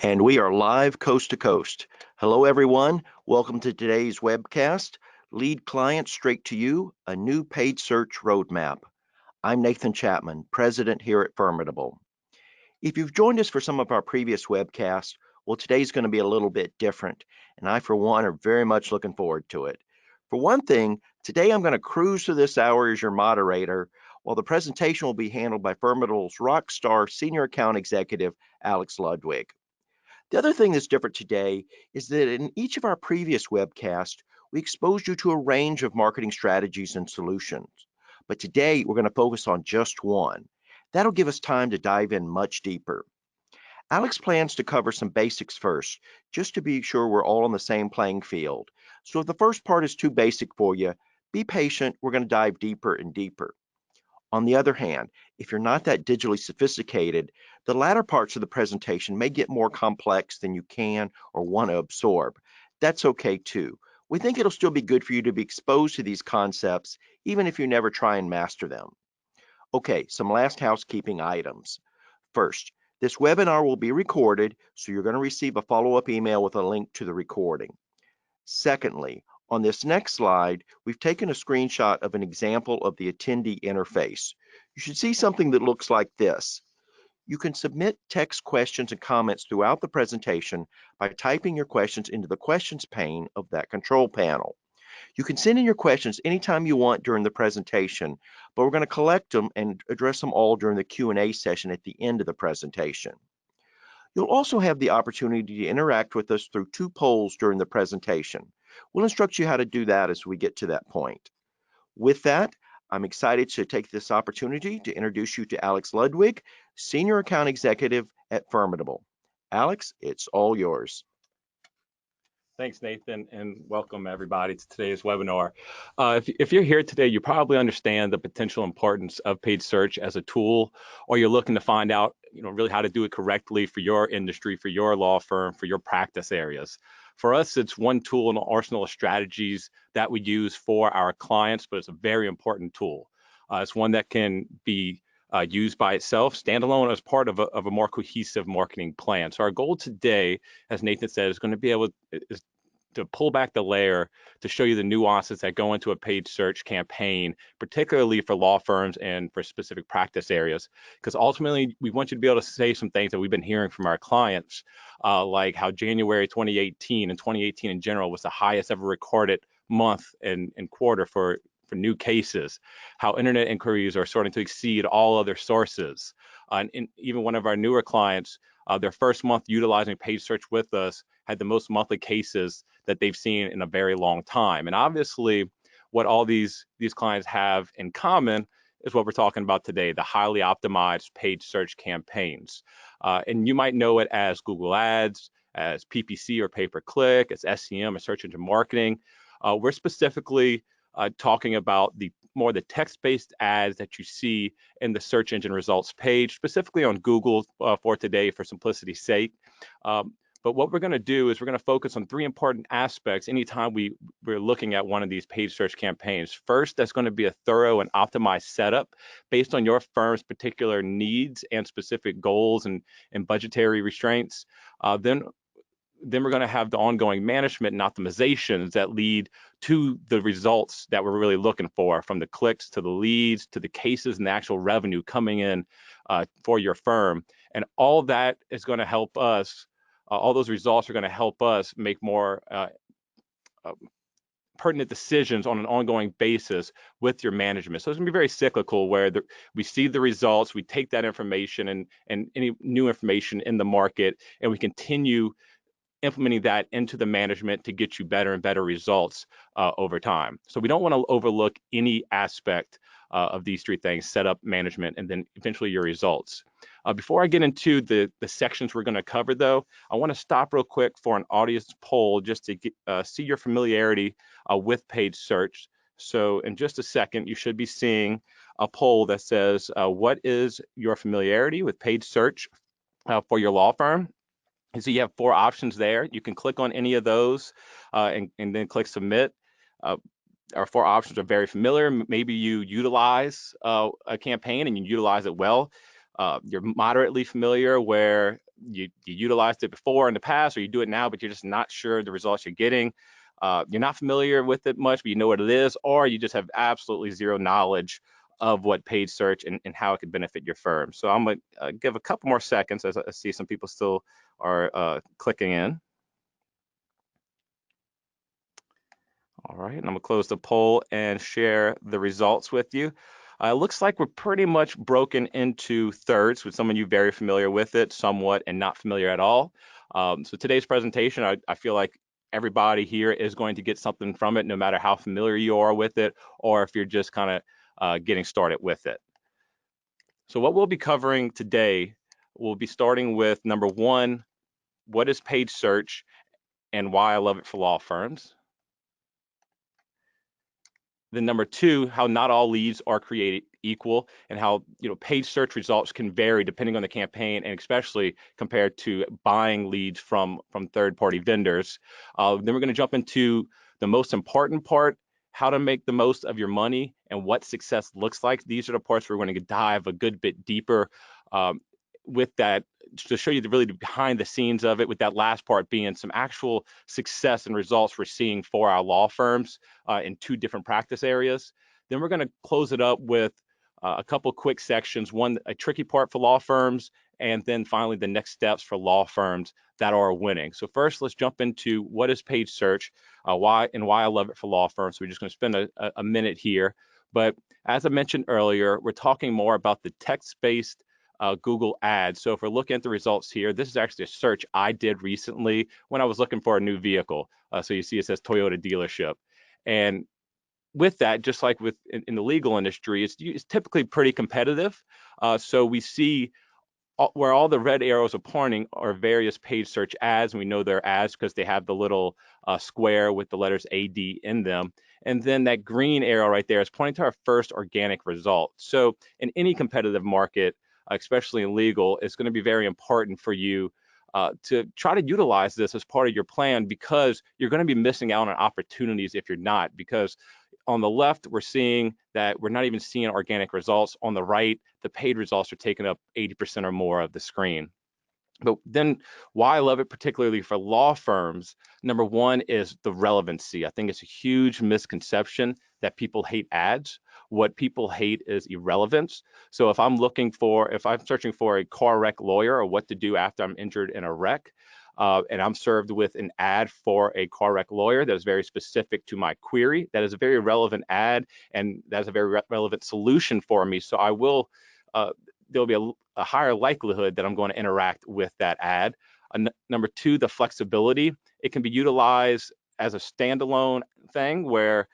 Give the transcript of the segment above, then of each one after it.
And we are live coast to coast. Hello, everyone. Welcome to today's webcast, Lead Client Straight to You, a new paid search roadmap. I'm Nathan Chapman, president here at Firmidable. If you've joined us for some of our previous webcasts, well, today's going to be a little bit different, and I, for one, are very much looking forward to it. For one thing, today I'm going to cruise through this hour as your moderator, while the presentation will be handled by Firmidable's rock star senior account executive, Alex Ludwig. The other thing that's different today is that in each of our previous webcasts, we exposed you to a range of marketing strategies and solutions. But today, we're going to focus on just one. That'll give us time to dive in much deeper. Alex plans to cover some basics first, just to be sure we're all on the same playing field. So if the first part is too basic for you, be patient. We're going to dive deeper and deeper. On the other hand, if you're not that digitally sophisticated, the latter parts of the presentation may get more complex than you can or want to absorb. That's okay too. We think it'll still be good for you to be exposed to these concepts, even if you never try and master them. Okay, some last housekeeping items. First, this webinar will be recorded, so you're going to receive a follow-up email with a link to the recording. Secondly, on this next slide, we've taken a screenshot of an example of the attendee interface. You should see something that looks like this. You can submit text questions and comments throughout the presentation by typing your questions into the questions pane of that control panel. You can send in your questions anytime you want during the presentation, but we're going to collect them and address them all during the Q&A session at the end of the presentation. You'll also have the opportunity to interact with us through two polls during the presentation. We'll instruct you how to do that as we get to that point. With that, I'm excited to take this opportunity to introduce you to Alex Ludwig, Senior Account Executive at Firmidable. Alex, it's all yours. Thanks, Nathan, and welcome everybody to today's webinar. If you're here today, you probably understand the potential importance of paid search as a tool, or you're looking to find out, really how to do it correctly for your industry, for your law firm, for your practice areas. For us, it's one tool in the arsenal of strategies that we use for our clients, but it's a very important tool. It's one that can be used by itself, standalone, as part of a more cohesive marketing plan. So our goal today, as Nathan said, is going to be able to pull back the layer to show you the nuances that go into a paid search campaign, particularly for law firms and for specific practice areas. Because ultimately, we want you to be able to say some things that we've been hearing from our clients, like how January 2018 and 2018 in general was the highest ever recorded month and quarter for new cases, how internet inquiries are starting to exceed all other sources. And even one of our newer clients, their first month utilizing paid search with us had the most monthly cases that they've seen in a very long time. And obviously, what all these clients have in common is what we're talking about today, the highly optimized paid search campaigns. And you might know it as Google Ads, as PPC or pay-per-click, as SEM or search engine marketing. We're specifically talking about the text-based ads that you see in the search engine results page, specifically on Google for today, for simplicity's sake. But what we're going to do is we're going to focus on three important aspects anytime we're looking at one of these paid search campaigns. First, that's going to be a thorough and optimized setup based on your firm's particular needs and specific goals and budgetary restraints. Then we're going to have the ongoing management and optimizations that lead to the results that we're really looking for, from the clicks to the leads to the cases and the actual revenue coming in for your firm. And all of that is going to help us, all those results are going to help us make more pertinent decisions on an ongoing basis with your management. So it's going to be very cyclical, where we see the results, we take that information and any new information in the market, and we continue implementing that into the management to get you better and better results over time. So we don't want to overlook any aspect of these three things: setup, management, and then eventually your results. Before I get into the sections we're going to cover, though, I want to stop real quick for an audience poll just to see your familiarity with paid search. So in just a second, you should be seeing a poll that says, what is your familiarity with paid search for your law firm? And so you have four options there. You can click on any of those and then click submit. Our four options are very familiar. Maybe you utilize a campaign and you utilize it well. You're moderately familiar, where you utilized it before in the past, or you do it now, but you're just not sure the results you're getting. You're not familiar with it much, but you know what it is, or you just have absolutely zero knowledge of what paid search and how it could benefit your firm. So I'm going to give a couple more seconds as I see some people still are clicking in. All right, and I'm gonna close the poll and share the results with you. It looks like we're pretty much broken into thirds, with some of you very familiar with it, somewhat, and not familiar at all. So today's presentation, I feel like everybody here is going to get something from it, no matter how familiar you are with it, or if you're just kind of getting started with it. So what we'll be covering today, we'll be starting with number one, what is paid search and why I love it for law firms. Then number two, how not all leads are created equal, and how paid search results can vary depending on the campaign, and especially compared to buying leads from third-party vendors. Then we're going to jump into the most important part, how to make the most of your money and what success looks like. These are the parts we're going to dive a good bit deeper with that, to show you the really behind the scenes of it, with that last part being some actual success and results we're seeing for our law firms in two different practice areas. Then we're going to close it up with a couple quick sections, one, a tricky part for law firms, and then finally the next steps for law firms that are winning. So first, let's jump into what is paid search, why I love it for law firms. So we're just going to spend a minute here. But as I mentioned earlier, we're talking more about the text-based Google ads. So if we're looking at the results here, this is actually a search I did recently when I was looking for a new vehicle. So you see it says Toyota dealership. And with that, just like in the legal industry, it's typically pretty competitive. So we see where all the red arrows are pointing are various paid search ads. And we know they're ads because they have the little square with the letters AD in them. And then that green arrow right there is pointing to our first organic result. So in any competitive market, especially in legal, it's going to be very important for you to try to utilize this as part of your plan, because you're going to be missing out on opportunities if you're not. Because on the left, we're seeing that we're not even seeing organic results. On the right, the paid results are taking up 80% or more of the screen. But then why I love it, particularly for law firms, number one is the relevancy. I think it's a huge misconception that people hate ads. What people hate is irrelevance. So if I'm searching for a car wreck lawyer, or what to do after I'm injured in a wreck, and I'm served with an ad for a car wreck lawyer that is very specific to my query, that is a very relevant ad, and that's a very relevant solution for me. So I will, there'll be a higher likelihood that I'm going to interact with that ad. Number two, the flexibility. It can be utilized as a standalone thing where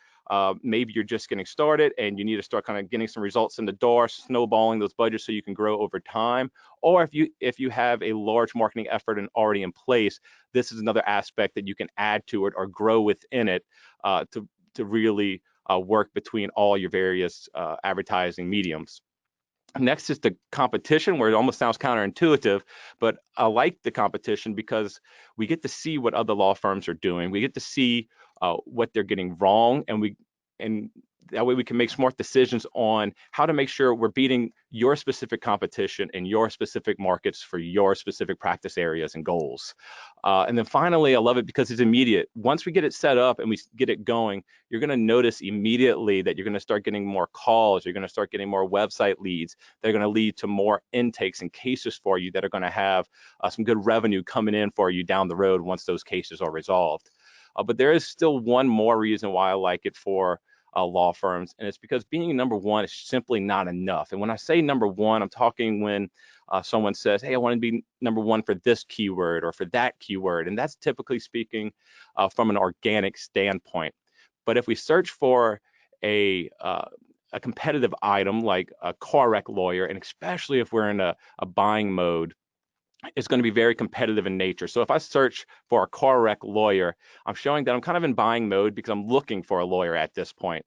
maybe you're just getting started and you need to start kind of getting some results in the door, snowballing those budgets so you can grow over time. Or if you have a large marketing effort and already in place, this is another aspect that you can add to it or grow within it to really work between all your various advertising mediums. Next is the competition, where it almost sounds counterintuitive, but I like the competition because we get to see what other law firms are doing. We get to see what they're getting wrong, and that way we can make smart decisions on how to make sure we're beating your specific competition in your specific markets for your specific practice areas and goals. And then finally, I love it because it's immediate. Once we get it set up and we get it going, you're going to notice immediately that you're going to start getting more calls. You're going to start getting more website leads. They're going to lead to more intakes and cases for you that are going to have some good revenue coming in for you down the road once those cases are resolved. But there is still one more reason why I like it for law firms, and it's because being number one is simply not enough. And when I say number one, I'm talking when someone says, hey, I want to be number one for this keyword or for that keyword, and that's typically speaking from an organic standpoint. But if we search for a competitive item like a car wreck lawyer, and especially if we're in a buying mode, it's going to be very competitive in nature. So if I search for a car wreck lawyer, I'm showing that I'm kind of in buying mode because I'm looking for a lawyer at this point.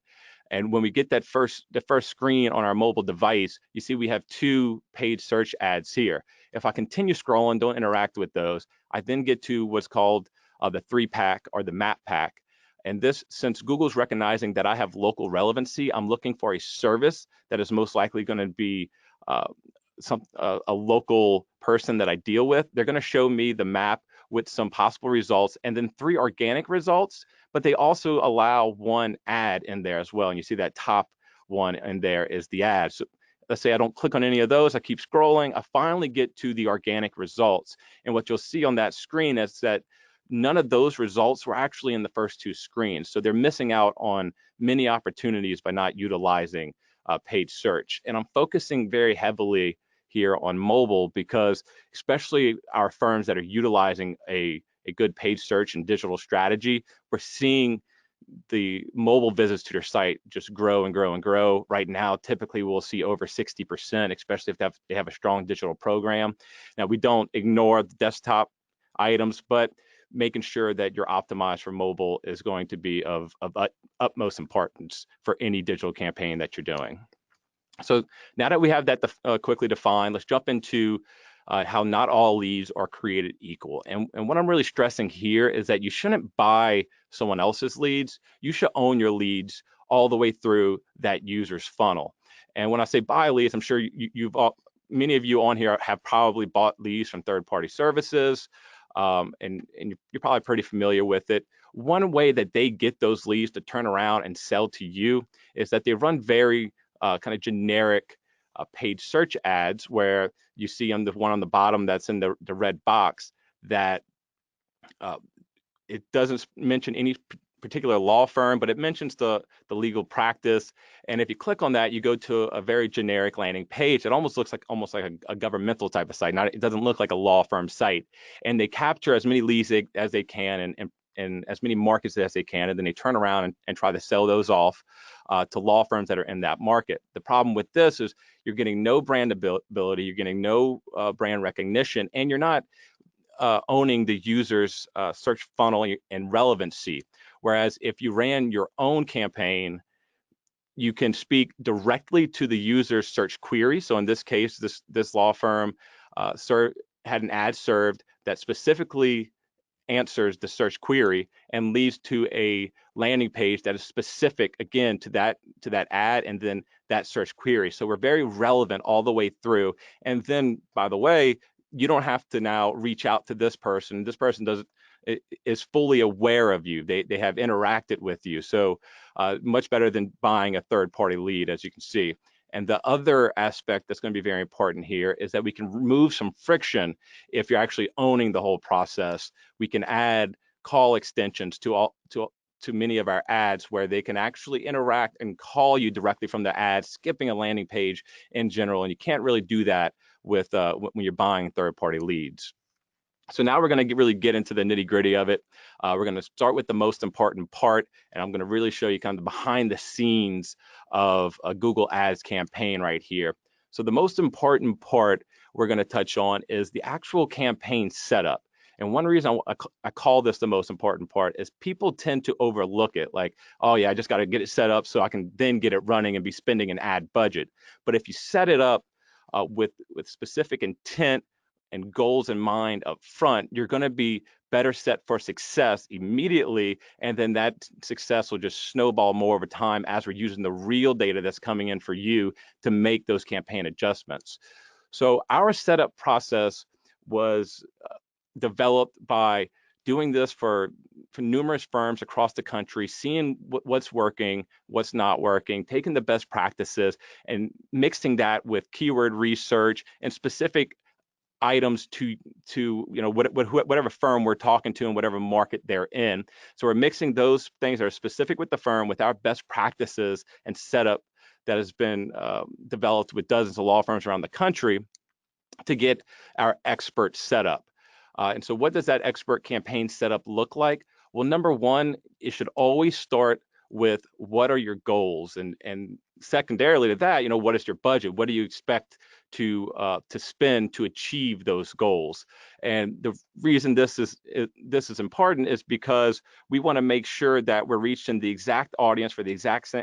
And when we get the first screen on our mobile device, you see we have two paid search ads here. If I continue scrolling, don't interact with those, I then get to what's called the 3-pack or the map pack. And this, since Google's recognizing that I have local relevancy, I'm looking for a service that is most likely going to be a local person that I deal with, they're going to show me the map with some possible results and then 3 organic results, but they also allow 1 ad in there as well. And you see that top one in there is the ad. So let's say I don't click on any of those, I keep scrolling, I finally get to the organic results. And what you'll see on that screen is that none of those results were actually in the first 2 screens. So they're missing out on many opportunities by not utilizing paid search. And I'm focusing very heavily here on mobile because especially our firms that are utilizing a good paid search and digital strategy, we're seeing the mobile visits to their site just grow and grow and grow. Right now, typically we'll see over 60%, especially if they have a strong digital program. Now, we don't ignore the desktop items, but making sure that you're optimized for mobile is going to be of utmost importance for any digital campaign that you're doing. So now that we have that quickly defined, let's jump into how not all leads are created equal. And what I'm really stressing here is that you shouldn't buy someone else's leads. You should own your leads all the way through that user's funnel. And when I say buy leads, I'm sure many of you on here have probably bought leads from third-party services, and you're probably pretty familiar with it. One way that they get those leads to turn around and sell to you is that they run very kind of generic paid search ads where you see on the one on the bottom that's in the red box that it doesn't mention any particular law firm, but it mentions the legal practice. And if you click on that, you go to a very generic landing page. It almost looks like a governmental type of site. It doesn't look like a law firm site. And they capture as many leads as they can and as many markets as they can, and then they turn around and try to sell those off to law firms that are in that market. The problem with this is you're getting no brand ability, you're getting no brand recognition, and you're not owning the user's search funnel and relevancy. Whereas if you ran your own campaign, you can speak directly to the user's search query. So in this case, this law firm had an ad served that specifically answers the search query and leads to a landing page that is specific again to that ad and then that search query. So we're very relevant all the way through. And then, by the way, you don't have to now reach out to this person. This person is fully aware of you. They have interacted with you. So much better than buying a third-party lead, as you can see. And the other aspect that's going to be very important here is that we can remove some friction if you're actually owning the whole process. We can add call extensions to many of our ads where they can actually interact and call you directly from the ad, skipping a landing page in general. And you can't really do that with when you're buying third-party leads. So now we're going to really get into the nitty gritty of it. We're going to start with the most important part, and I'm going to really show you kind of the behind the scenes of a Google Ads campaign right here. So the most important part we're going to touch on is the actual campaign setup. And one reason I call this the most important part is people tend to overlook it, like, oh yeah, I just got to get it set up so I can then get it running and be spending an ad budget. But if you set it up with specific intent and goals in mind up front, you're going to be better set for success immediately. And then that success will just snowball more over time as we're using the real data that's coming in for you to make those campaign adjustments. So our setup process was developed by doing this for numerous firms across the country, seeing what's working, what's not working, taking the best practices and mixing that with keyword research and specific items to whatever firm we're talking to and whatever market they're in. So we're mixing those things that are specific with the firm with our best practices and setup that has been developed with dozens of law firms around the country to get our expert setup. And so what does that expert campaign setup look like? Well, number one, it should always start with what are your goals, and secondarily to that, what is your budget? What do you expect to spend to achieve those goals? And the reason this is important is because we want to make sure that we're reaching the exact audience for the exact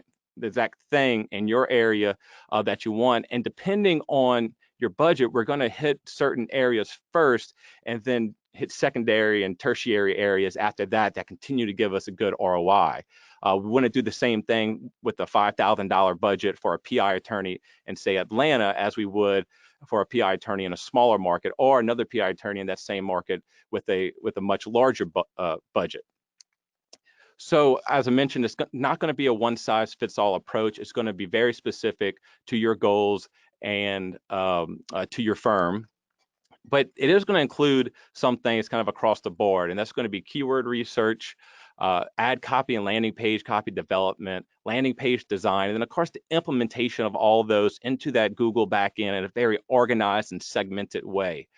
thing in your area that you want. And depending on your budget, we're going to hit certain areas first and then hit secondary and tertiary areas after that that continue to give us a good ROI. We want to do the same thing with the $5,000 budget for a PI attorney in, say, Atlanta, as we would for a PI attorney in a smaller market, or another PI attorney in that same market with a much larger budget. So as I mentioned, it's not going to be a one-size-fits-all approach. It's going to be very specific to your goals and to your firm. But it is going to include some things kind of across the board, and that's going to be keyword research, ad copy and landing page copy development, landing page design, and then of course the implementation of all of those into that Google backend in a very organized and segmented way.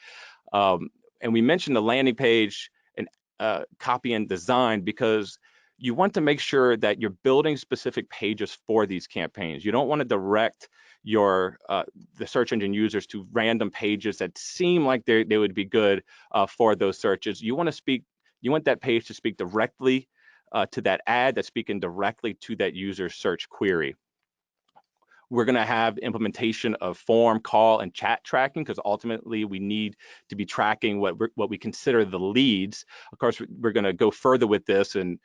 And we mentioned the landing page and copy and design because you want to make sure that you're building specific pages for these campaigns. You don't want to direct your the search engine users to random pages that seem like they would be good for those searches. You want that page to speak directly to that ad that's speaking directly to that user search query. We're going to have implementation of form, call, and chat tracking because ultimately we need to be tracking what we consider the leads. Of course, we're going to go further with this, and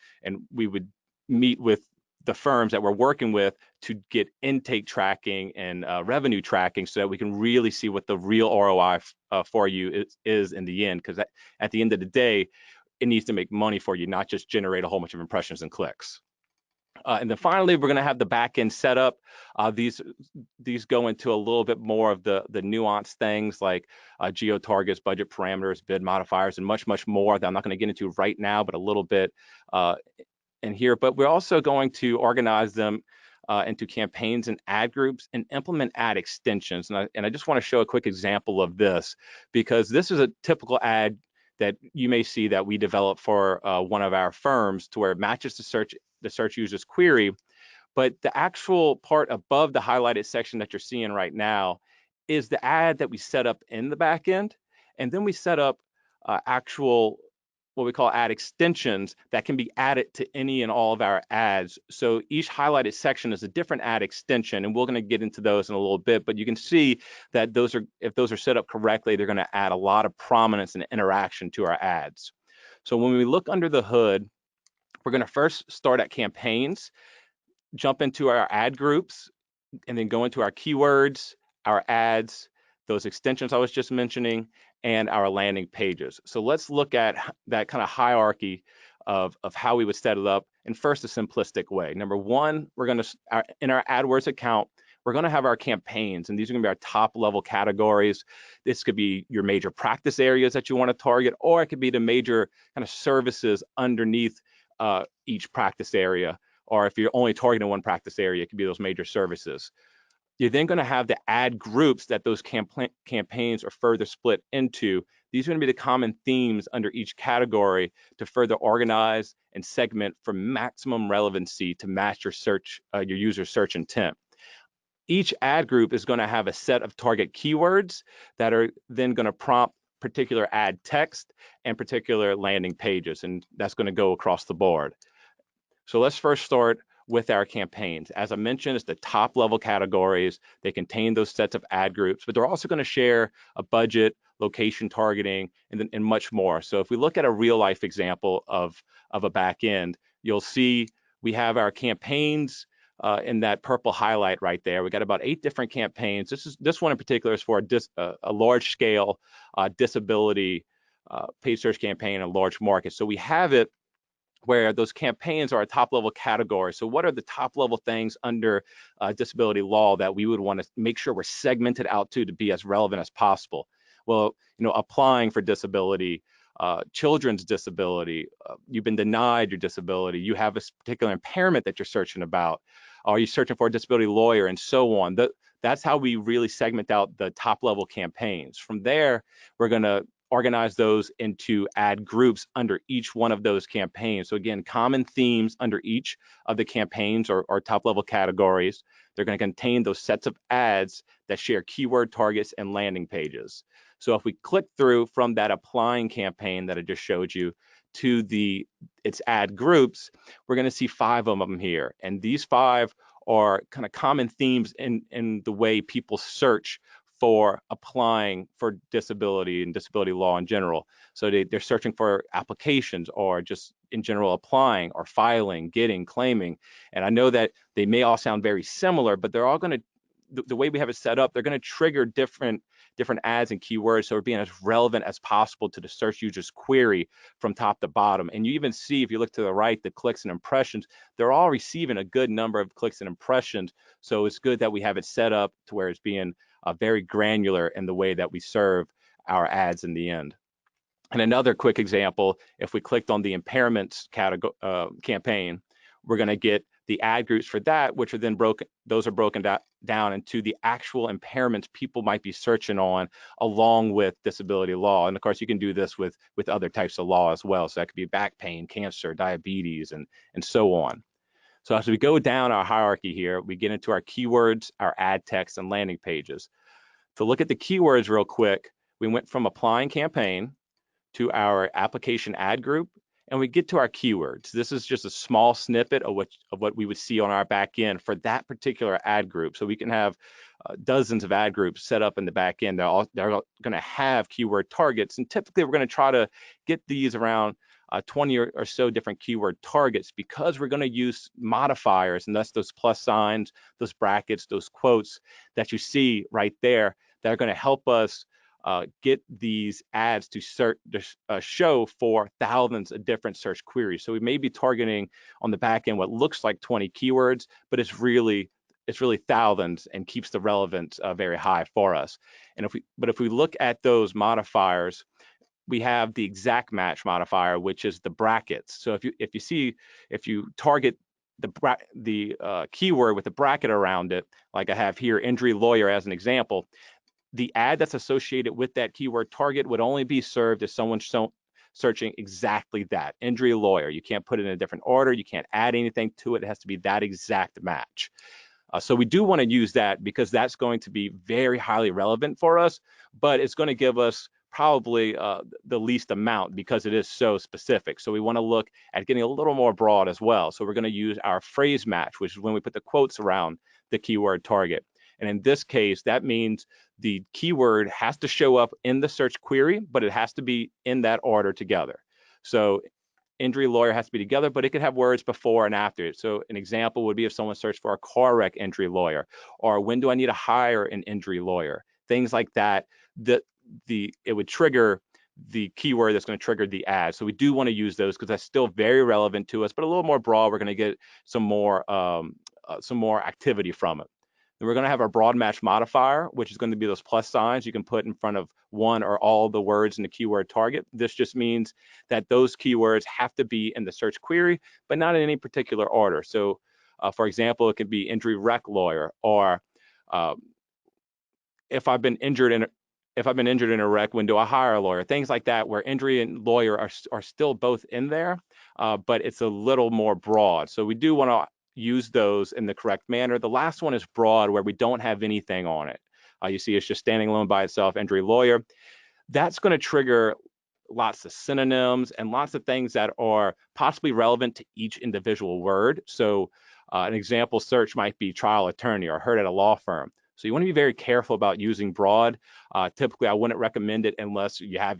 we would meet with the firms that we're working with to get intake tracking and revenue tracking so that we can really see what the real ROI for you is in the end, because at the end of the day, it needs to make money for you, not just generate a whole bunch of impressions and clicks. And then finally, we're going to have the backend setup. These go into a little bit more of the nuanced things like geo targets, budget parameters, bid modifiers, and much more that I'm not going to get into right now, but a little bit in here. But we're also going to organize them into campaigns and ad groups and implement ad extensions. And I just want to show a quick example of this because this is a typical ad that you may see that we develop for one of our firms to where it matches the search user's query. But the actual part above the highlighted section that you're seeing right now is the ad that we set up in the back end. And then we set up actual what we call ad extensions that can be added to any and all of our ads. So each highlighted section is a different ad extension, and we're going to get into those in a little bit, but you can see that if those are set up correctly, they're going to add a lot of prominence and interaction to our ads. So when we look under the hood, we're going to first start at campaigns, jump into our ad groups, and then go into our keywords, our ads, those extensions I was just mentioning, and our landing pages. So let's look at that kind of hierarchy of how we would set it up in first a simplistic way. Number one, we're going to, in our AdWords account, we're going to have our campaigns, and these are going to be our top level categories. This could be your major practice areas that you want to target, or it could be the major kind of services underneath each practice area. Or if you're only targeting one practice area, it could be those major services. You're then going to have the ad groups that those campaigns are further split into. These are going to be the common themes under each category to further organize and segment for maximum relevancy to match your user search intent. Each ad group is going to have a set of target keywords that are then going to prompt particular ad text and particular landing pages, and that's going to go across the board. So let's first start with our campaigns. As I mentioned, it's the top level categories. They contain those sets of ad groups, but they're also going to share a budget, location targeting, and much more. So if we look at a real life example of a back end, you'll see we have our campaigns in that purple highlight right there. We got about 8 different campaigns. This one in particular is for a large scale disability paid search campaign in a large market. So we have it where those campaigns are a top level category. So what are the top level things under disability law that we would want to make sure we're segmented out to be as relevant as possible? Well, applying for disability, children's disability, you've been denied your disability, you have a particular impairment that you're searching about, are you searching for a disability lawyer, and so on. That's how we really segment out the top level campaigns. From there, we're going to organize those into ad groups under each one of those campaigns. So again, common themes under each of the campaigns or top level categories. They're going to contain those sets of ads that share keyword targets and landing pages. So if we click through from that applying campaign that I just showed you to its ad groups, we're going to see 5 of them here. And these 5 are kind of common themes in the way people search for applying for disability and disability law in general. So they're searching for applications or just in general applying or filing, getting, claiming. And I know that they may all sound very similar, but they're all going to, the way we have it set up, they're going to trigger different ads and keywords, so we're being as relevant as possible to the search user's query from top to bottom. And you even see, if you look to the right, the clicks and impressions, they're all receiving a good number of clicks and impressions. So it's good that we have it set up to where it's being very granular in the way that we serve our ads in the end. And another quick example, if we clicked on the impairments campaign, we're going to get the ad groups for that, which are then broken. Those are broken down into the actual impairments people might be searching on, along with disability law. And of course, you can do this with other types of law as well. So that could be back pain, cancer, diabetes, and so on. So as we go down our hierarchy here, we get into our keywords, our ad text, and landing pages. To look at the keywords real quick, we went from applying campaign to our application ad group, and we get to our keywords. This is just a small snippet of what we would see on our back end for that particular ad group. So we can have dozens of ad groups set up in the back end. They're going to have keyword targets, and typically we're going to try to get these around 20 or so different keyword targets, because we're going to use modifiers, and that's those plus signs, those brackets, those quotes that you see right there that are going to help us get these ads to show for thousands of different search queries. So we may be targeting on the back end what looks like 20 keywords, but it's really thousands, and keeps the relevance very high for us. And if we look at those modifiers, we have the exact match modifier, which is the brackets. So if you target the keyword with a bracket around it, like I have here, injury lawyer as an example, the ad that's associated with that keyword target would only be served if someone's searching exactly that, injury lawyer. You can't put it in a different order. You can't add anything to it. It has to be that exact match. So we do want to use that, because that's going to be very highly relevant for us, but it's going to give us probably the least amount, because it is so specific. So we want to look at getting a little more broad as well. So we're going to use our phrase match, which is when we put the quotes around the keyword target. And in this case, that means the keyword has to show up in the search query, but it has to be in that order together. So injury lawyer has to be together, but it could have words before and after it. So an example would be if someone searched for a car wreck injury lawyer, or when do I need to hire an injury lawyer? Things like that, it would trigger the keyword that's going to trigger the ad. So we do want to use those, because that's still very relevant to us, but a little more broad. We're going to get some more activity from it. Then we're going to have our broad match modifier, which is going to be those plus signs you can put in front of one or all the words in the keyword target. This just means that those keywords have to be in the search query, but not in any particular order. So for example, it could be injury wreck lawyer, or if I've been injured in a wreck, when do I hire a lawyer? Things like that, where injury and lawyer are still both in there, but it's a little more broad. So we do want to use those in the correct manner. The last one is broad, where we don't have anything on it. You see it's just standing alone by itself, injury lawyer. That's going to trigger lots of synonyms and lots of things that are possibly relevant to each individual word. So an example search might be trial attorney or heard at a law firm. So you want to be very careful about using broad. Typically, I wouldn't recommend it unless you have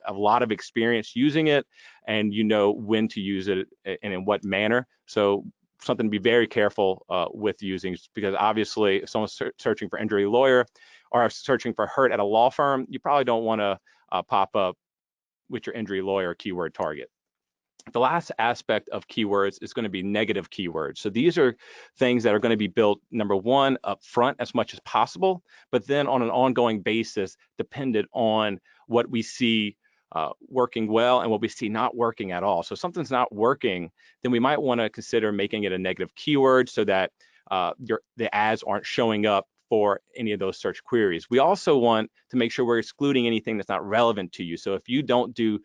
a lot of experience using it and you know when to use it and in what manner. So something to be very careful with using, because obviously if someone's searching for injury lawyer or searching for hurt at a law firm, you probably don't want to pop up with your injury lawyer keyword target. The last aspect of keywords is going to be negative keywords. So these are things that are going to be built, number one, up front as much as possible, but then on an ongoing basis, dependent on what we see working well and what we see not working at all. So if something's not working, then we might want to consider making it a negative keyword, so that the ads aren't showing up for any of those search queries. We also want to make sure we're excluding anything that's not relevant to you. So if you don't do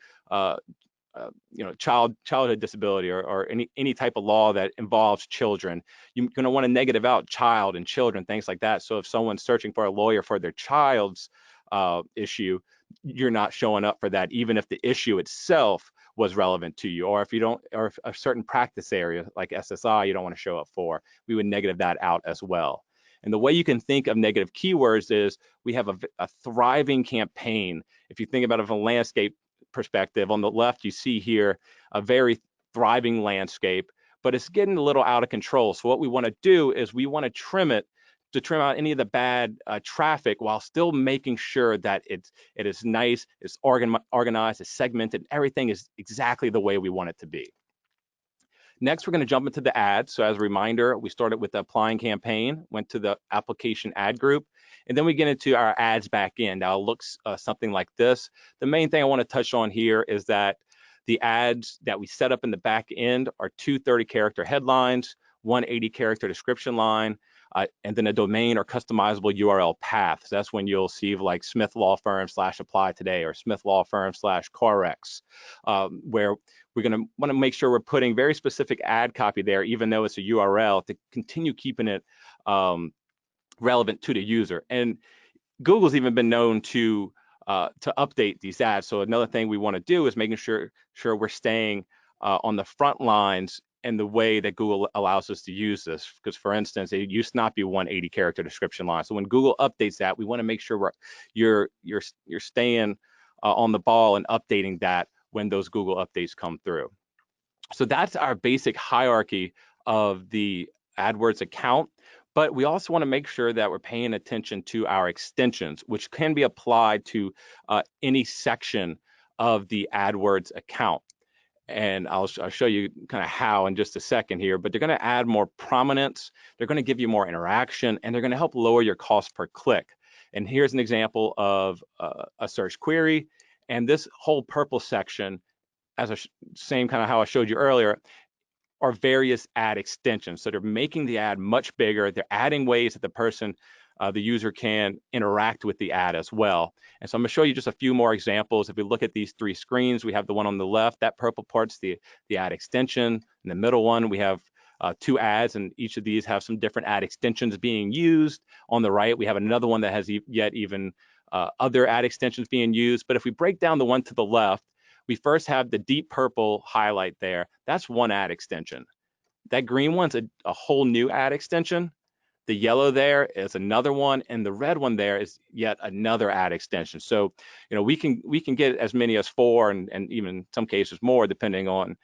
childhood disability or any type of law that involves children, you're going to want to negative out child and children, things like that. So if someone's searching for a lawyer for their child's issue, you're not showing up for that, even if the issue itself was relevant to you. Or if if a certain practice area like SSI you don't want to show up for, we would negative that out as well. And the way you can think of negative keywords is we have a thriving campaign. If you think about it from a landscape perspective, on the left, you see here a very thriving landscape, but it's getting a little out of control. So what we want to do is we want to trim it to trim out any of the bad traffic while still making sure that it is nice, it's organized, it's segmented, everything is exactly the way we want it to be. Next, we're going to jump into the ads. So as a reminder, we started with the applying campaign, went to the application ad group, and then we get into our ads back end. Now it looks something like this. The main thing I want to touch on here is that the ads that we set up in the back end are two 30-character headlines, one 80-character description line, and then a domain or customizable URL path. So that's when you'll see like Smith Law Firm /apply today or Smith Law Firm /CarX, where we're going to want to make sure we're putting very specific ad copy there, even though it's a URL, to continue keeping it relevant to the user. And Google's even been known to update these ads. So another thing we want to do is making sure we're staying on the front lines and the way that Google allows us to use this. Because for instance, it used to not be one 80-character description line. So when Google updates that, we want to make sure you're staying on the ball and updating that when those Google updates come through. So that's our basic hierarchy of the AdWords account. But we also want to make sure that we're paying attention to our extensions, which can be applied to any section of the AdWords account. And I'll show you kind of how in just a second here, but they're going to add more prominence, they're going to give you more interaction, and they're going to help lower your cost per click. And here's an example of a search query. And this whole purple section, as a same kind of how I showed you earlier, are various ad extensions. So they're making the ad much bigger. They're adding ways that the user can interact with the ad as well. And so I'm going to show you just a few more examples. If we look at these three screens, we have the one on the left, that purple part's the ad extension. In the middle one, we have two ads, and each of these have some different ad extensions being used. On the right, we have another one that has yet even other ad extensions being used. But if we break down the one to the left, we first have the deep purple highlight there. That's one ad extension. That green one's a whole new ad extension. The yellow there is another one, and the red one there is yet another ad extension. So, we can get as many as 4 and even in some cases more, depending on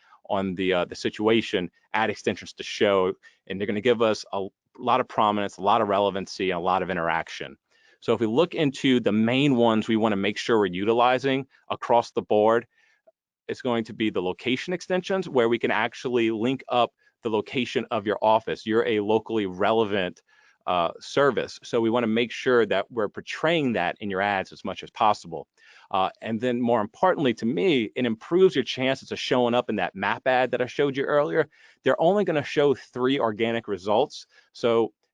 the situation, ad extensions to show, and they're going to give us a lot of prominence, a lot of relevancy, and a lot of interaction. So if we look into the main ones we want to make sure we're utilizing across the board, it's going to be the location extensions, where we can actually link up the location of your office. You're a locally relevant service, so we want to make sure that we're portraying that in your ads as much as possible. And then more importantly to me, it improves your chances of showing up in that map ad that I showed you earlier. They're only going to show 3 organic results,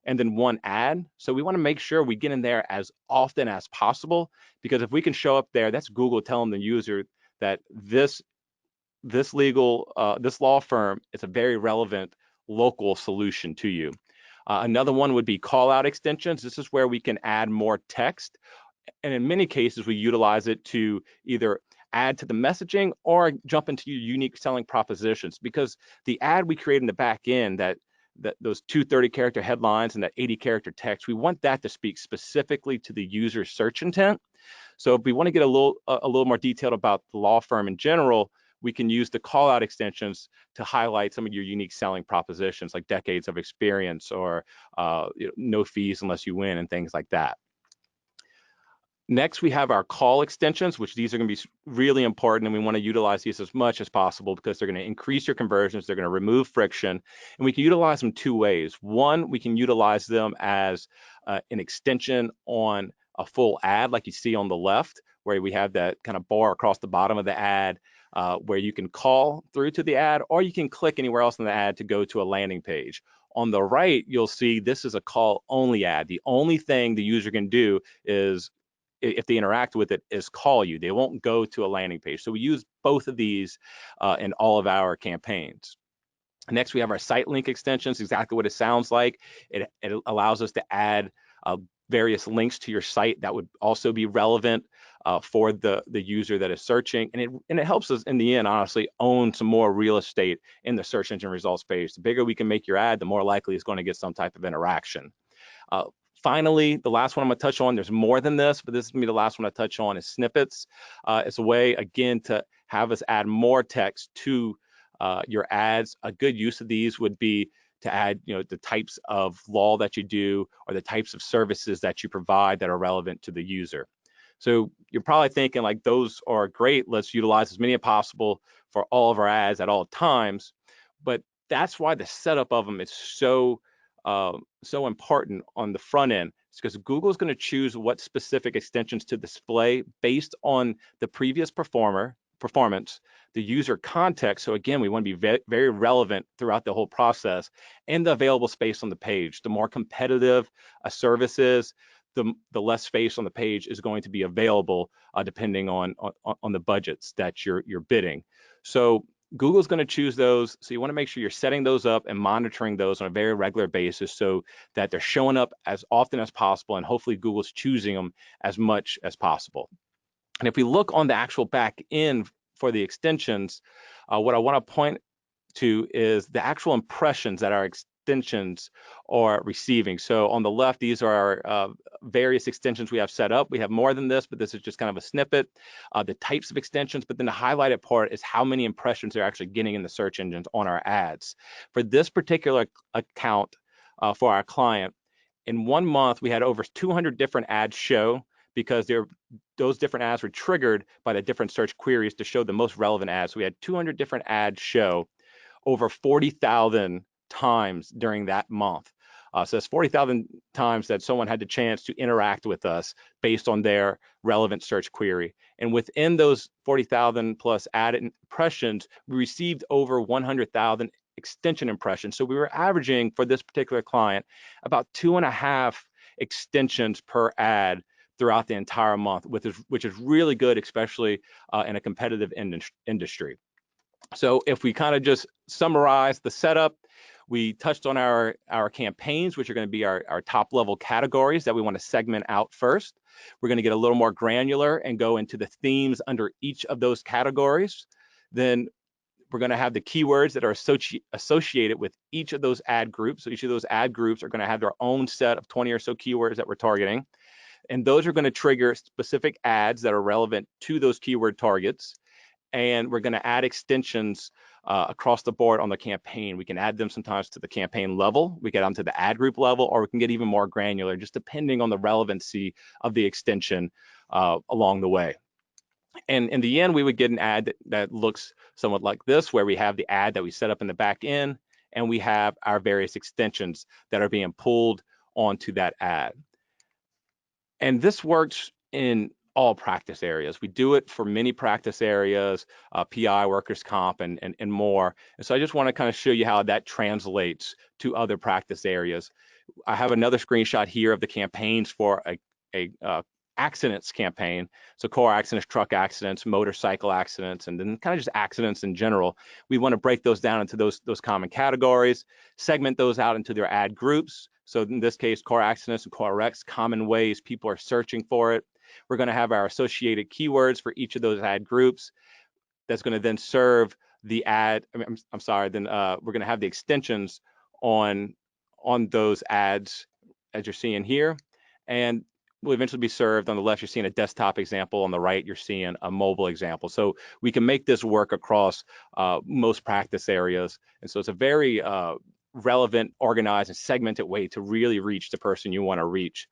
and then 1 ad. So we want to make sure we get in there as often as possible, because if we can show up there, that's Google telling the user that this law firm is a very relevant local solution to you. Another one would be call out extensions. This is where we can add more text. And in many cases, we utilize it to either add to the messaging or jump into your unique selling propositions, because the ad we create in the back end, that those 2 30-character headlines and that 80-character text, we want that to speak specifically to the user's search intent. So if we want to get a little more detailed about the law firm in general, we can use the call out extensions to highlight some of your unique selling propositions, like decades of experience or no fees unless you win and things like that. Next, we have our call extensions, which these are going to be really important, and we want to utilize these as much as possible because they're going to increase your conversions, they're going to remove friction, and we can utilize them 2 ways. One, we can utilize them as an extension on a full ad, like you see on the left, where we have that kind of bar across the bottom of the ad, where you can call through to the ad, or you can click anywhere else in the ad to go to a landing page. On the right, you'll see this is a call only ad. The only thing the user can do is, if they interact with it, is call you. They won't go to a landing page. So we use both of these in all of our campaigns. Next, we have our site link extensions, exactly what it sounds like. It allows us to add various links to your site that would also be relevant for the user that is searching. And it helps us in the end, honestly, own some more real estate in the search engine results page. The bigger we can make your ad, the more likely it's going to get some type of interaction. Finally, the last one I'm going to touch on, there's more than this, but this is going to be the last one I touch on, is snippets. It's a way, again, to have us add more text to your ads. A good use of these would be to add, the types of law that you do or the types of services that you provide that are relevant to the user. So you're probably thinking like, those are great. Let's utilize as many as possible for all of our ads at all times. But that's why the setup of them is so important on the front end. It's because Google's going to choose what specific extensions to display based on the previous performance, the user context. So again, we want to be very relevant throughout the whole process, and the available space on the page. The more competitive a service is, the less space on the page is going to be available, depending on the budgets that you're bidding. So Google's going to choose those. So you want to make sure you're setting those up and monitoring those on a very regular basis so that they're showing up as often as possible, and hopefully Google's choosing them as much as possible. And if we look on the actual back end for the extensions, what I want to point to is the actual impressions that our extensions are receiving. So on the left, these are our various extensions we have set up. We have more than this, but this is just kind of a snippet. The types of extensions, but then the highlighted part is how many impressions they're actually getting in the search engines on our ads. For this particular account, for our client, in 1 month, we had over 200 different ads show, because those different ads were triggered by the different search queries to show the most relevant ads. So we had 200 different ads show over 40,000 times during that month. So that's 40,000 times that someone had the chance to interact with us based on their relevant search query. And within those 40,000 plus ad impressions, we received over 100,000 extension impressions. So we were averaging, for this particular client, about 2.5 extensions per ad throughout the entire month, which is really good, especially in a competitive industry. So if we kind of just summarize the setup, we touched on our campaigns, which are going to be our top level categories that we want to segment out first. We're going to get a little more granular and go into the themes under each of those categories. Then we're going to have the keywords that are associated with each of those ad groups. So each of those ad groups are going to have their own set of 20 or so keywords that we're targeting. And those are going to trigger specific ads that are relevant to those keyword targets. And we're going to add extensions across the board on the campaign. We can add them sometimes to the campaign level, we get them to the ad group level, or we can get even more granular, just depending on the relevancy of the extension along the way. And in the end, we would get an ad that looks somewhat like this, where we have the ad that we set up in the back end, and we have our various extensions that are being pulled onto that ad. And this works in all practice areas. We do it for many practice areas, PI, workers' comp, and more. And so I just want to kind of show you how that translates to other practice areas. I have another screenshot here of the campaigns for a accidents campaign. So car accidents, truck accidents, motorcycle accidents, and then kind of just accidents in general. We want to break those down into those common categories, segment those out into their ad groups. So in this case, car accidents and car wrecks, common ways people are searching for it. We're going to have our associated keywords for each of those ad groups. That's going to then serve the ad. I'm sorry. Then we're going to have the extensions on those ads, as you're seeing here, and will eventually be served. On the left, you're seeing a desktop example. On the right, you're seeing a mobile example. So we can make this work across most practice areas. And so it's a very relevant, organized, and segmented way to really reach the person you want to reach.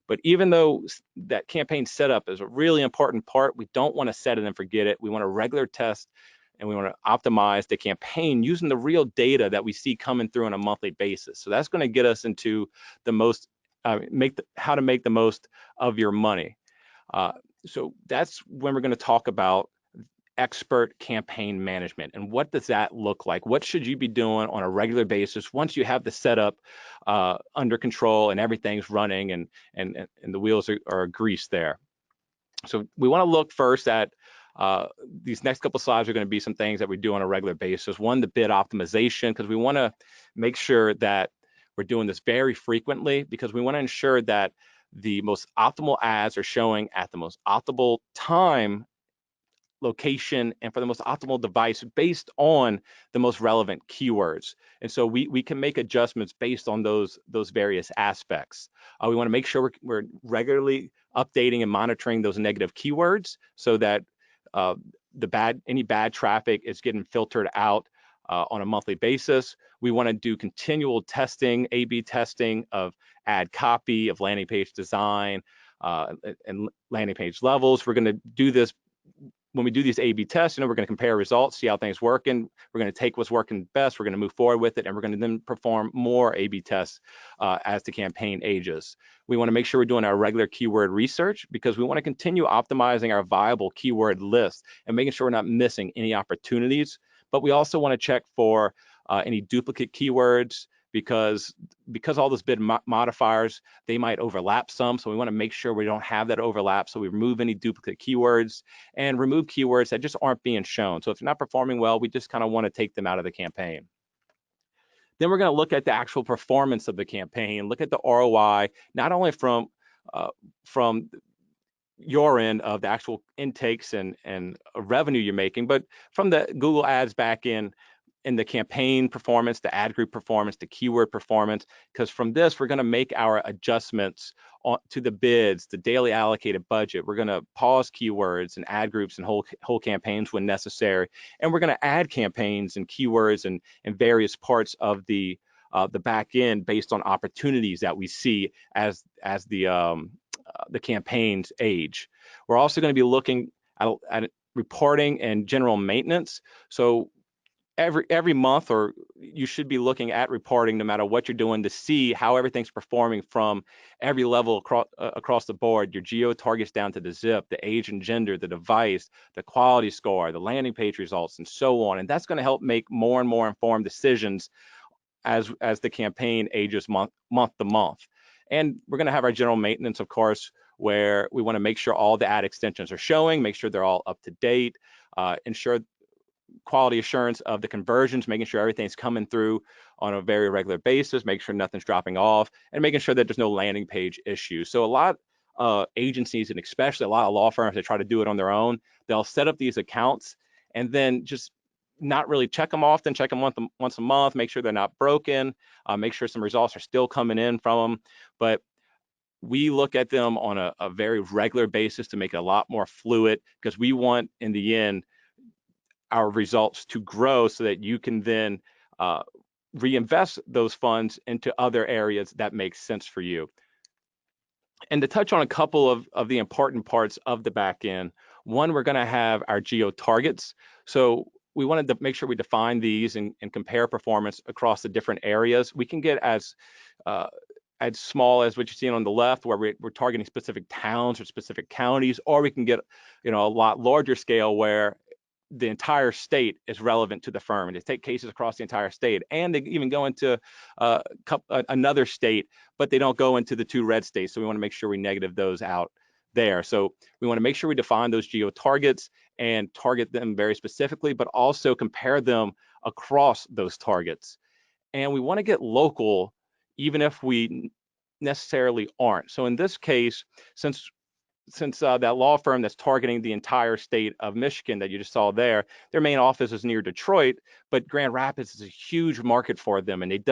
But even though that campaign setup is a really important part, we don't want to set it and forget it. We want to regular test, and we want to optimize the campaign using the real data that we see coming through on a monthly basis. So that's going to get us into the most, how to make the most of your money. So that's when we're going to talk about expert campaign management. And what does that look like? What should you be doing on a regular basis once you have the setup under control and everything's running and the wheels are greased there? So we want to look first at these next couple slides are going to be some things that we do on a regular basis. One, the bid optimization, because we want to make sure that we're doing this very frequently, because we want to ensure that the most optimal ads are showing at the most optimal time location and for the most optimal device based on the most relevant keywords. And so we can make adjustments based on those various aspects. We want to make sure we're regularly updating and monitoring those negative keywords so that any bad traffic is getting filtered out on a monthly basis. We want to do continual testing, A/B testing of ad copy, of landing page design, and landing page levels. We're going to do this when we do these A/B tests. We're going to compare results, see how things working. We're going to take what's working best. We're going to move forward with it, and we're going to then perform more A/B tests as the campaign ages. We want to make sure we're doing our regular keyword research because we want to continue optimizing our viable keyword list and making sure we're not missing any opportunities. But we also want to check for any duplicate keywords because all those bid modifiers, they might overlap some. So we want to make sure we don't have that overlap. So we remove any duplicate keywords and remove keywords that just aren't being shown. So if you're not performing well, we just kind of want to take them out of the campaign. Then we're going to look at the actual performance of the campaign, look at the ROI, not only from your end of the actual intakes and revenue you're making, but from the Google Ads back in the campaign performance, the ad group performance, the keyword performance, because from this, we're going to make our adjustments to the bids, the daily allocated budget. We're going to pause keywords and ad groups and whole campaigns when necessary. And we're going to add campaigns and keywords and various parts of the back end based on opportunities that we see as the campaigns age. We're also going to be looking at reporting and general maintenance. So every month, or you should be looking at reporting no matter what you're doing to see how everything's performing from every level across the board. Your geo targets down to the zip, the age and gender, the device, the quality score, the landing page results, and so on. And that's going to help make more and more informed decisions as the campaign ages month to month. And we're going to have our general maintenance, of course, where we want to make sure all the ad extensions are showing, make sure they're all up to date, ensure quality assurance of the conversions, making sure everything's coming through on a very regular basis, make sure nothing's dropping off, and making sure that there's no landing page issues. So a lot of agencies, and especially a lot of law firms that try to do it on their own, they'll set up these accounts and then just not really check them often, check them once a month, make sure they're not broken, make sure some results are still coming in from them. But we look at them on a very regular basis to make it a lot more fluid, because we want, in the end, our results to grow so that you can then reinvest those funds into other areas that make sense for you. And to touch on a couple of the important parts of the back end, one, we're going to have our geo targets. So we wanted to make sure we define these and compare performance across the different areas. We can get as small as what you're seeing on the left, where we're targeting specific towns or specific counties, or we can get a lot larger scale where the entire state is relevant to the firm, and they take cases across the entire state, and they even go into another state, but they don't go into the 2 red states. So we want to make sure we negative those out there. So we want to make sure we define those geo targets and target them very specifically, but also compare them across those targets. And we want to get local, even if we necessarily aren't. So in this case, since that law firm that's targeting the entire state of Michigan that you just saw there, their main office is near Detroit, but Grand Rapids is a huge market for them, and they've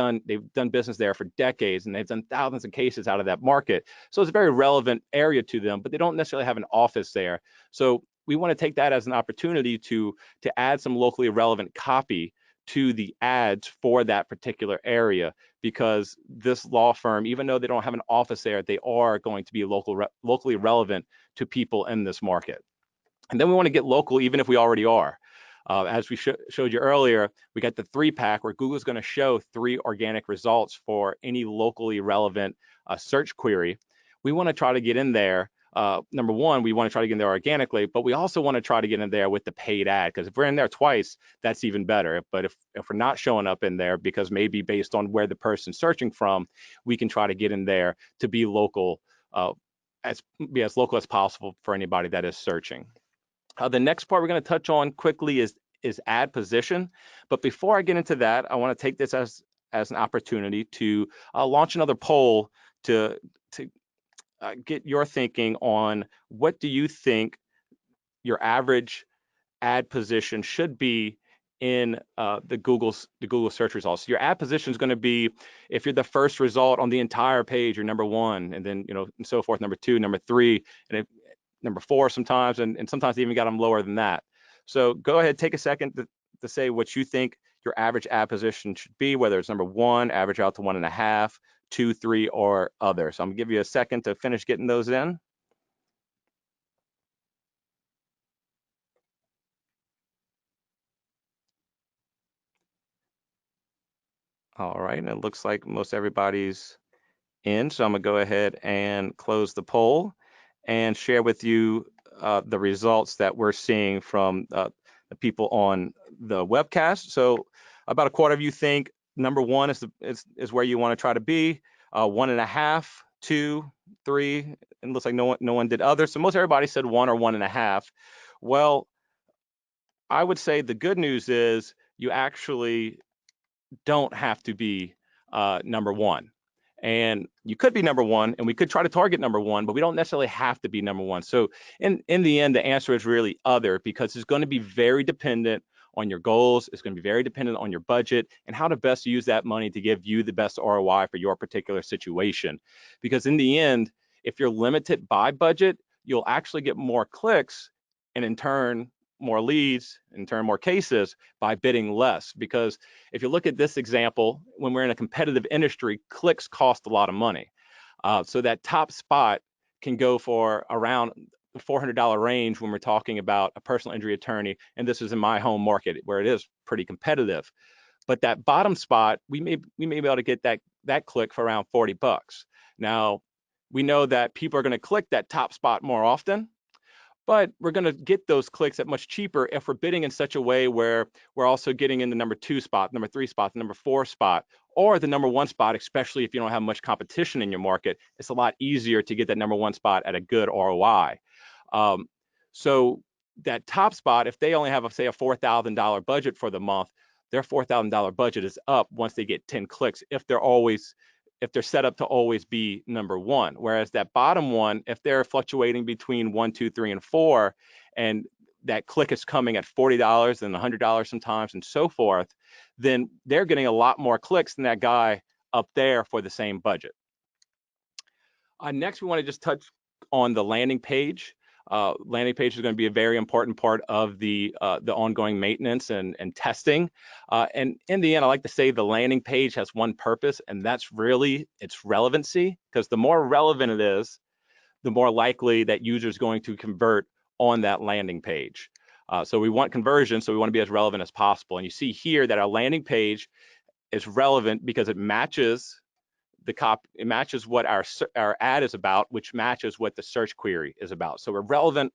done business there for decades, and they've done thousands of cases out of that market. So it's a very relevant area to them, but they don't necessarily have an office there. So we want to take that as an opportunity to add some locally relevant copy to the ads for that particular area, because this law firm, even though they don't have an office there, they are going to be locally relevant to people in this market. And then we want to get local, even if we already are. As we showed you earlier, we got the 3-pack where Google's going to show 3 organic results for any locally relevant search query. We want to try to get in there. Number one, we want to try to get in there organically, but we also want to try to get in there with the paid ad, because if we're in there twice, that's even better. But if we're not showing up in there, because maybe based on where the person's searching from, we can try to get in there to be local, as local as possible for anybody that is searching. The next part we're going to touch on quickly is ad position. But before I get into that, I want to take this as an opportunity to launch another poll to get your thinking on what do you think your average ad position should be in the Google search results. Your ad position is going to be, if you're the first result on the entire page, you're number one, and then and so forth, number two, number three, and number four sometimes, and sometimes they even got them lower than that. So go ahead, take a second to say what you think your average ad position should be, whether it's number one, average out to 1.5, 2, 3, or other. So I'm gonna give you a second to finish getting those in. All right, and it looks like most everybody's in. So I'm gonna go ahead and close the poll and share with you the results that we're seeing from the people on the webcast. So about a quarter of you think number one is where you want to try to be. 1.5, 2, 3, and it looks like no one did other. So most everybody said 1 or 1.5. Well, I would say the good news is you actually don't have to be number one. And you could be number one, and we could try to target number one, but we don't necessarily have to be number one. So in the end, the answer is really other, because it's going to be very dependent on your goals. It's going to be very dependent on your budget and how to best use that money to give you the best ROI for your particular situation. Because in the end, if you're limited by budget, you'll actually get more clicks, and in turn, more leads, in turn, more cases by bidding less. Because if you look at this example, when we're in a competitive industry, clicks cost a lot of money. So that top spot can go for around the $400 range when we're talking about a personal injury attorney. And this is in my home market where it is pretty competitive. But that bottom spot, we may be able to get that click for around $40. Now, we know that people are going to click that top spot more often, but we're going to get those clicks at much cheaper if we're bidding in such a way where we're also getting in the number 2 spot, number 3 spot, the number 4 spot, or the number 1 spot, especially if you don't have much competition in your market. It's a lot easier to get that number 1 spot at a good ROI. So that top spot, if they only have, say, a $4,000 budget for the month, their $4,000 budget is up once they get 10 clicks if they're set up to always be number one. Whereas that bottom one, if they're fluctuating between 1, 2, 3, and 4, and that click is coming at $40 and $100 sometimes and so forth, then they're getting a lot more clicks than that guy up there for the same budget. Next, we want to just touch on the landing page. Landing page is going to be a very important part of the ongoing maintenance and testing. And in the end, I like to say the landing page has one purpose, and that's really its relevancy, because the more relevant it is, the more likely that user is going to convert on that landing page. So we want conversion, so we want to be as relevant as possible. And you see here that our landing page is relevant because it matches it matches what our ad is about, which matches what the search query is about. So we're relevant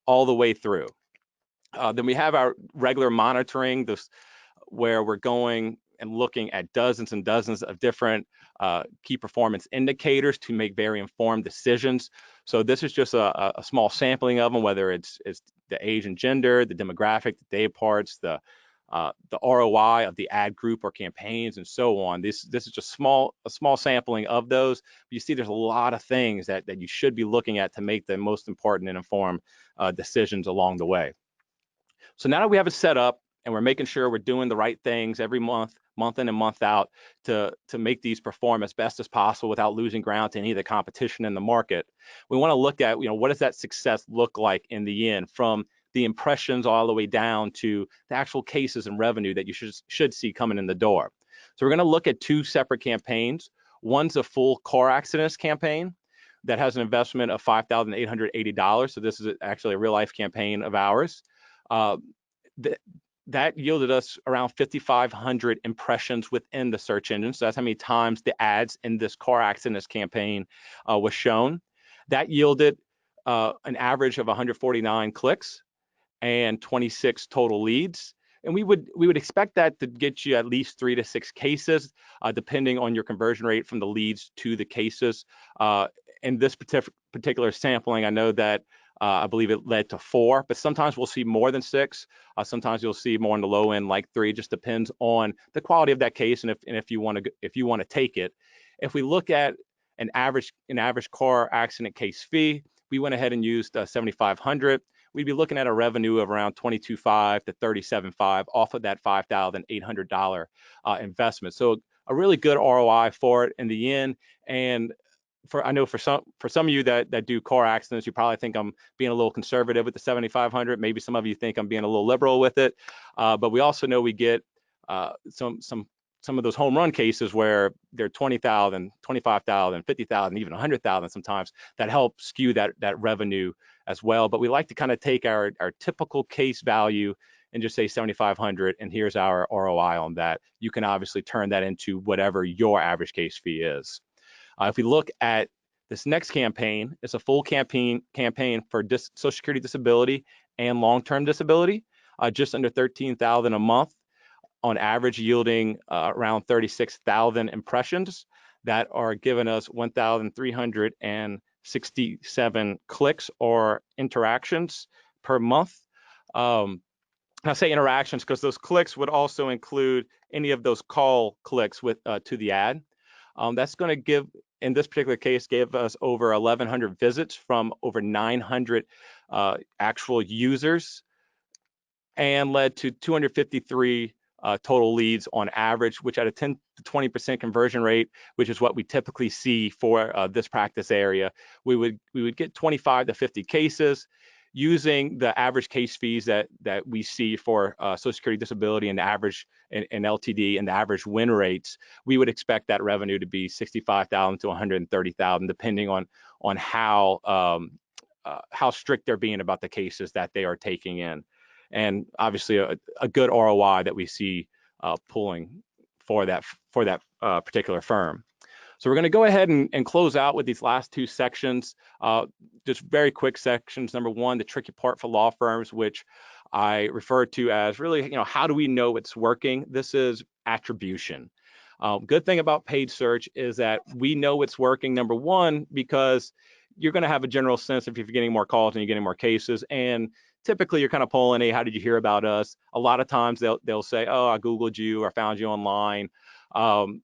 all the way through. Then we have our regular monitoring, where we're going and looking at dozens and dozens of different key performance indicators to make very informed decisions. So this is just a small sampling of them, whether it's the age and gender, the demographic, the day parts, the ROI of the ad group or campaigns, and so on. This is just a small sampling of those. But you see there's a lot of things that you should be looking at to make the most important and informed decisions along the way. So now that we have it set up and we're making sure we're doing the right things every month in and month out to make these perform as best as possible without losing ground to any of the competition in the market, we want to look at, what does that success look like in the end, from the impressions all the way down to the actual cases and revenue that you should see coming in the door. So we're going to look at two separate campaigns. One's a full car accidents campaign that has an investment of $5,880. So this is actually a real life campaign of ours. That yielded us around 5,500 impressions within the search engine. So that's how many times the ads in this car accidents campaign was shown. That yielded an average of 149 clicks and 26 total leads. And we would expect that to get you at least 3 to 6 cases, depending on your conversion rate from the leads to the cases. In this particular sampling, I know that I believe it led to 4, but sometimes we'll see more than 6. Sometimes you'll see more on the low end, like 3. It just depends on the quality of that case and if you want to take it. If we look at an average car accident case fee, we went ahead and used 7,500. we'd be looking at a revenue of around $22,500 to $37,500 off of that $5,800 investment. So a really good ROI for it in the end. And I know for some of you that do car accidents, you probably think I'm being a little conservative with the 7,500. Maybe some of you think I'm being a little liberal with it. But we also know we get some of those home run cases where they're 20,000, 25,000, 50,000, even 100,000 sometimes, that help skew that revenue as well. But we like to kind of take our typical case value and just say 7,500, and here's our ROI on that. You can obviously turn that into whatever your average case fee is. If we look at this next campaign, it's a full campaign for Social Security disability and long-term disability, just under 13,000 a month, on average yielding around 36,000 impressions that are giving us 1,367 clicks or interactions per month. I say interactions because those clicks would also include any of those call clicks with to the ad. That's going to give, in this particular case, give us over 1,100 visits from over 900 actual users, and led to 253 total leads on average, which at a 10 to 20% conversion rate, which is what we typically see for this practice area, we would get 25 to 50 cases. Using the average case fees that we see for Social Security disability and the average and LTD and the average win rates, we would expect that revenue to be 65,000 to 130,000, depending on how strict they're being about the cases that they are taking in, and obviously a good ROI that we see pulling for that particular firm. So we're going to go ahead and close out with these last two sections, just very quick sections. Number one, the tricky part for law firms, which I refer to as really, how do we know it's working? This is attribution. Good thing about paid search is that we know it's working, number one, because you're going to have a general sense if you're getting more calls and you're getting more cases. And typically you're kind of polling, hey, how did you hear about us? A lot of times they'll say, oh, I Googled you or found you online.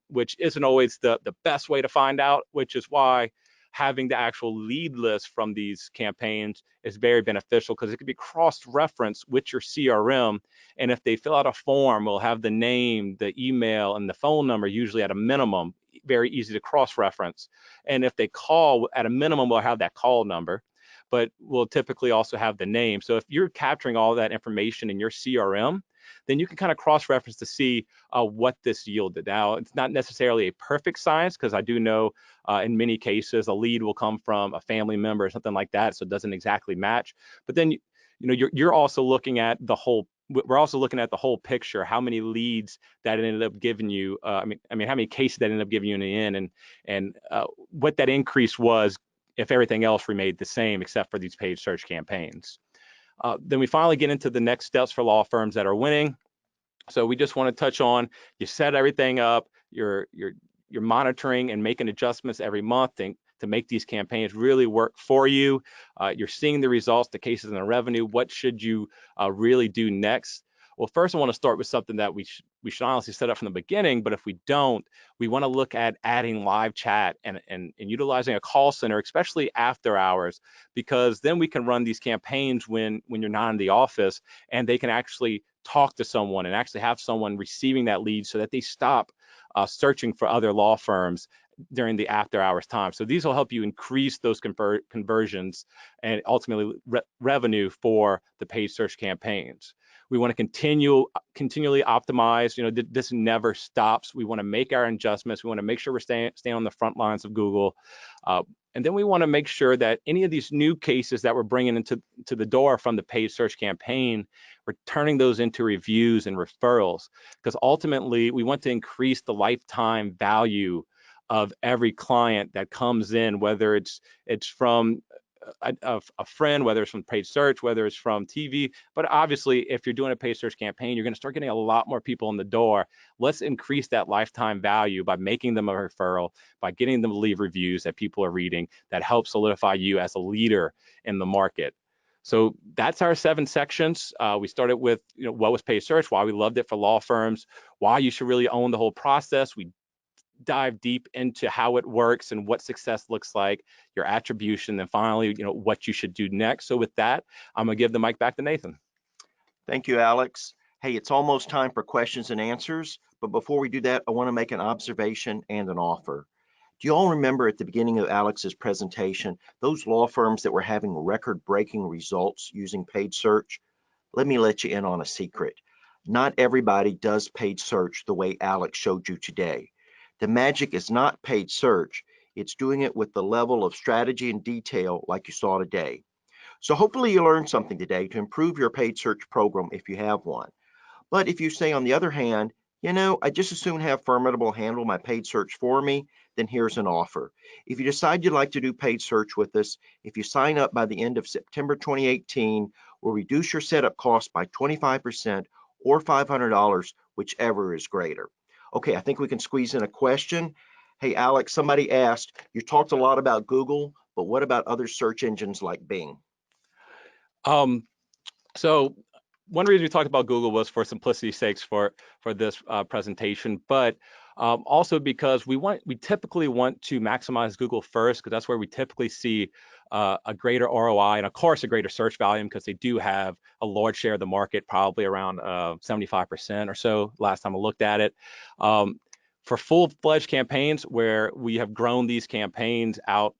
Which isn't always the best way to find out, which is why having the actual lead list from these campaigns is very beneficial, because it can be cross-referenced with your CRM. And if they fill out a form, we'll have the name, the email, and the phone number, usually at a minimum, very easy to cross-reference. And if they call, at a minimum, we'll have that call number, but we'll typically also have the name. So if you're capturing all that information in your CRM, then you can kind of cross-reference to see what this yielded. Now, it's not necessarily a perfect science, because I do know in many cases a lead will come from a family member or something like that, so it doesn't exactly match. But then you're also looking at the whole. We're also looking at the whole picture, how many leads that ended up giving you. I mean, how many cases that ended up giving you in the end, and what that increase was if everything else remained the same except for these paid search campaigns. Then we finally get into the next steps for law firms that are winning. So we just want to touch on, you set everything up, you're monitoring and making adjustments every month to make these campaigns really work for you. You're seeing the results, the cases and the revenue. What should you really do next? Well, first I want to start with something that we should honestly set up from the beginning, but if we don't, we want to look at adding live chat and utilizing a call center, especially after hours, because then we can run these campaigns when you're not in the office, and they can actually talk to someone and actually have someone receiving that lead so that they stop searching for other law firms during the after hours time. So these will help you increase those conversions and ultimately revenue for the paid search campaigns. We want to continually optimize. This never stops. We want to make our adjustments. We want to make sure we're staying on the front lines of Google. And then we want to make sure that any of these new cases that we're bringing into the door from the paid search campaign, we're turning those into reviews and referrals, because ultimately we want to increase the lifetime value of every client that comes in, whether it's from a friend, whether it's from paid search, whether it's from TV. But obviously, if you're doing a paid search campaign, you're going to start getting a lot more people in the door. Let's increase that lifetime value by making them a referral, by getting them to leave reviews that people are reading, that helps solidify you as a leader in the market. So that's our 7 sections. We started with what was paid search, why we loved it for law firms, why you should really own the whole process. We dive deep into how it works and what success looks like, your attribution, then finally, what you should do next. So with that, I'm gonna give the mic back to Nathan. Thank you, Alex. Hey, it's almost time for questions and answers, but before we do that, I want to make an observation and an offer. Do you all remember at the beginning of Alex's presentation, those law firms that were having record-breaking results using paid search? Let me let you in on a secret. Not everybody does paid search the way Alex showed you today. The magic is not paid search, it's doing it with the level of strategy and detail like you saw today. So hopefully you learned something today to improve your paid search program if you have one. But if you say, on the other hand, I just as soon have Firmidable handle my paid search for me, then here's an offer. If you decide you'd like to do paid search with us, if you sign up by the end of September 2018, we'll reduce your setup cost by 25% or $500, whichever is greater. Okay, I think we can squeeze in a question. Hey, Alex, somebody asked, you talked a lot about Google, but what about other search engines like Bing? So one reason we talked about Google was for simplicity's sakes for this presentation, but also because we typically want to maximize Google first, because that's where we typically see a greater ROI and of course a greater search volume, because they do have a large share of the market, probably around 75% or so last time I looked at it. For full-fledged campaigns where we have grown these campaigns out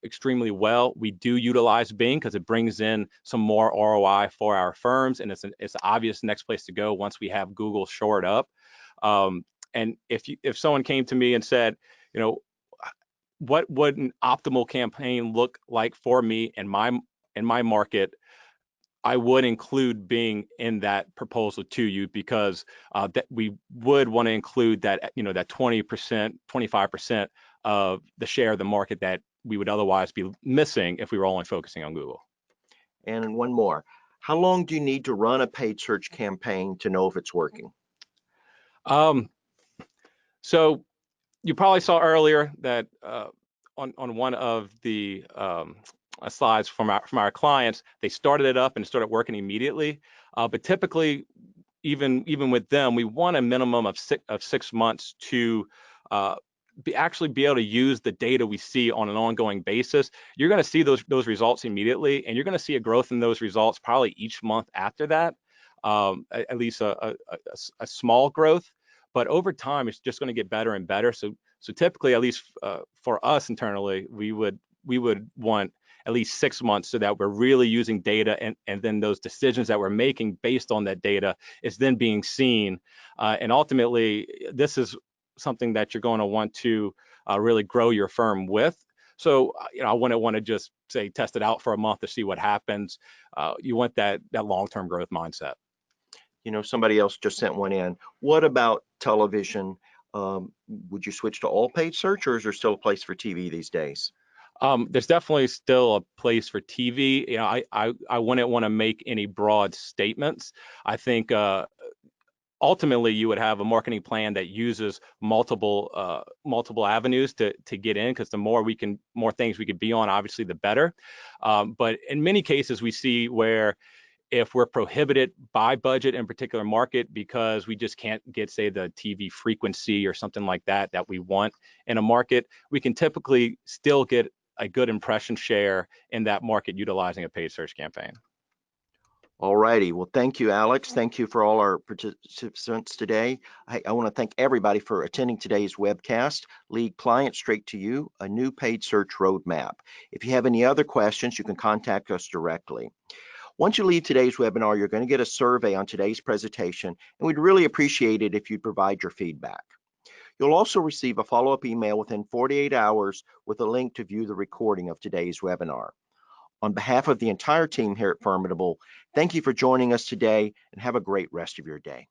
extremely well, we do utilize Bing because it brings in some more ROI for our firms, and it's the obvious next place to go once we have Google shored up. And if someone came to me and said, what would an optimal campaign look like for me in my market, I would include Bing in that proposal to you, because that we would want to include that that 20%, 25% of the share of the market that we would otherwise be missing if we were only focusing on Google. And one more. How long do you need to run a paid search campaign to know if it's working? So you probably saw earlier that on one of the slides from our clients, they started it up and started working immediately. But typically, even with them, we want a minimum of 6 months to actually be able to use the data we see on an ongoing basis. You're going to see those results immediately, and you're going to see a growth in those results probably each month after that, at least a small growth. But over time, it's just going to get better and better. So typically, at least for us internally, we would want at least 6 months so that we're really using data, and then those decisions that we're making based on that data is then being seen. And ultimately, this is something that you're going to want to really grow your firm with. So I wouldn't want to just say test it out for a month to see what happens. You want that long-term growth mindset. Somebody else just sent one in. What about television? Would you switch to all paid search, or is there still a place for TV these days? There's definitely still a place for TV. I wouldn't want to make any broad statements. I think ultimately you would have a marketing plan that uses multiple avenues to get in, because the more things we could be on, obviously the better. But in many cases, we see where if we're prohibited by budget in a particular market because we just can't get, say, the TV frequency or something like that we want in a market, we can typically still get a good impression share in that market utilizing a paid search campaign. All righty. Well, thank you, Alex. Thank you for all our participants today. I want to thank everybody for attending today's webcast, Lead Client Straight to You, a new paid search roadmap. If you have any other questions, you can contact us directly. Once you leave today's webinar, you're going to get a survey on today's presentation, and we'd really appreciate it if you'd provide your feedback. You'll also receive a follow-up email within 48 hours with a link to view the recording of today's webinar. On behalf of the entire team here at Firmidable, thank you for joining us today, and have a great rest of your day.